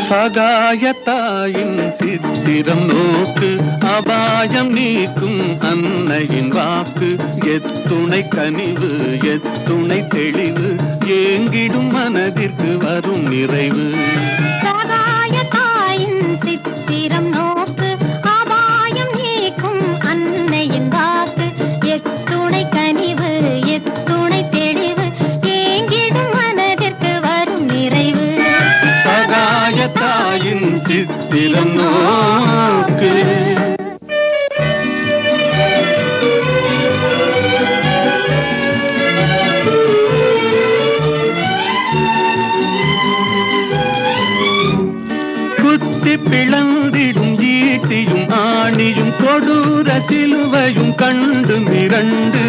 சகாயத்தாயின் சித்திரம் நோக்கு, அபாயம் நீக்கும் அன்னையின் வாக்கு. எத்துணை கனிவு எத்துணை தெளிவு, ஏங்கிடும் மனதிற்கு வரும் நிறைவு. சகாயத்தாயின் சித்திரம் நோக்கு, அபாயம் நீக்கும் அன்னையின் வாக்கு. எத்துணை கனிவு எத்துணை தெளிவு, ஏங்கிடும் மனதிற்கு வரும் நிறைவு. சகாயத்தாயின் சித்திரம் நோக்கு. குத்தி பிளந்திடும் ஈட்டியும் ஆணியும் கொடூர சிலுவையும் கண்டு மிரண்டு,